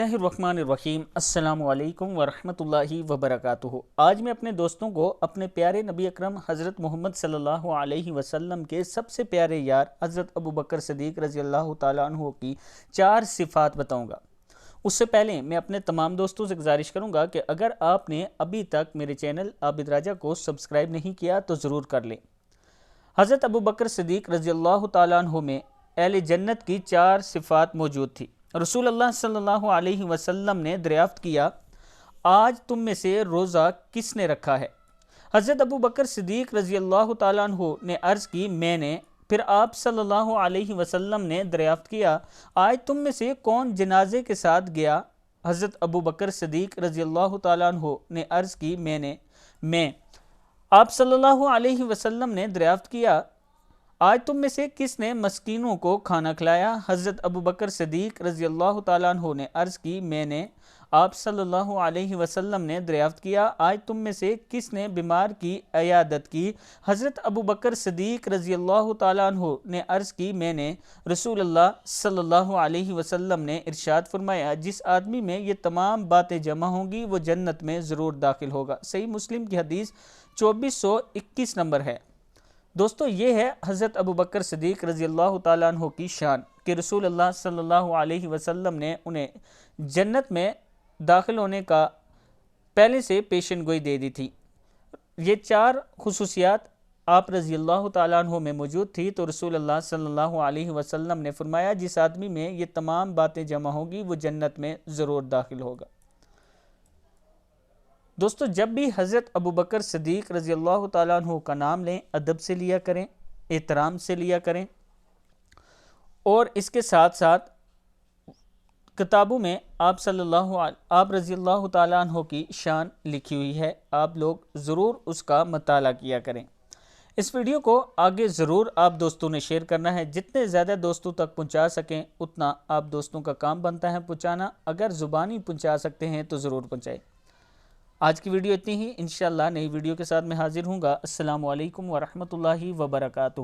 बिस्मिल्लाहिर्रहमानिर्रहीम अस्सलामु अलैकुम वरहमतुल्लाहि वबरकातुहू। आज मैं अपने दोस्तों को अपने प्यारे नबी अकरम हज़रत मोहम्मद सल्लल्लाहु अलैहि वसल्लम के सबसे प्यारे यार हज़रत अबू बकर सिद्दीक़ रज़ी अल्लाह तआला अन्हु की 4 सिफ़ात बताऊँगा। उससे पहले मैं अपने तमाम दोस्तों से गुजारिश करूँगा कि अगर आपने अभी तक मेरे चैनल आबिद राजा को सब्सक्राइब नहीं किया तो ज़रूर कर लें। हज़रत अबू बकर सिद्दीक़ रज़ी अल्लाह तआला अन्हु में अहले जन्नत की 4 सिफ़ात मौजूद थी। रसूल अल्लाह सल्लल्लाहु अलैहि वसल्लम ने दरियाफ्त किया, आज तुम में से रोज़ा किसने रखा है? हज़रत अबू बकर सिद्दीक़ रज़ी अल्लाह तआला अन्हु ने अर्ज़ की, मैंने। फिर आप सल्लल्लाहु अलैहि वसल्लम ने दरियाफ्त किया, आज तुम में से कौन जनाजे के साथ गया? हज़रत अबू बकर सिद्दीक़ रज़ी अल्लाह तआला अन्हु ने अर्ज़ की, मैं। आप सल्लल्लाहु अलैहि वसल्लम ने दरियाफ्त किया, आज तुम में से किसने मस्कीनों को खाना खिलाया? हज़रत अबू बकर सिद्दीक़ रज़ी अल्लाह तआला अन्हु ने अर्ज़ की, मैंने। आप सल्लल्लाहु अलैहि वसल्लम ने दरियाफ्त किया, आज तुम में से किसने बीमार की इयादत की? हज़रत अबू बकर सिद्दीक़ रज़ी अल्लाह तआला अन्हु ने अर्ज़ की, मैंने। रसूल अल्लाह सल्लल्लाहु अलैहि वसल्लम ने इरशाद फरमाया, जिस आदमी में ये तमाम बातें जमा होंगी वो जन्नत में ज़रूर दाखिल होगा। सही मुस्लिम की हदीस 2421 नंबर है। दोस्तों, ये है हज़रत अबू बकर सिद्दीक़ रज़ी अल्लाह तआला अन्हु की शान कि रसूल अल्लाह सल्लल्लाहु अलैहि वसल्लम ने उन्हें जन्नत में दाखिल होने का पहले से पेशन गोई दे दी थी। ये 4 खुसूसियात आप रज़ी अल्लाह तआला अन्हु में मौजूद थी। तो रसूल अल्लाह सल्लल्लाहु अलैहि वसल्लम ने फरमाया, जिस आदमी में ये तमाम बातें जमा होगी वो जन्नत में ज़रूर दाखिल होगा। दोस्तों, जब भी हज़रत अबू बकर सिद्दीक़ रज़ी अल्लाह तआला अन्हु का नाम लें, अदब से लिया करें, एहतराम से लिया करें। और इसके साथ साथ किताबों में आप रज़ी अल्लाह तआला अन्हु की शान लिखी हुई है, आप लोग ज़रूर उसका मताला किया करें। इस वीडियो को आगे ज़रूर आप दोस्तों ने शेयर करना है। जितने ज़्यादा दोस्तों तक पहुँचा सकें उतना आप दोस्तों का काम बनता है पहुँचाना। अगर ज़ुबानी पहुँचा सकते हैं तो ज़रूर पहुँचाएँ। आज की वीडियो इतनी ही। इंशाअल्लाह नई वीडियो के साथ मैं हाजिर हूँगा। अस्सलामु अलैकुम वरहमतुल्लाहि वबरकातुहू।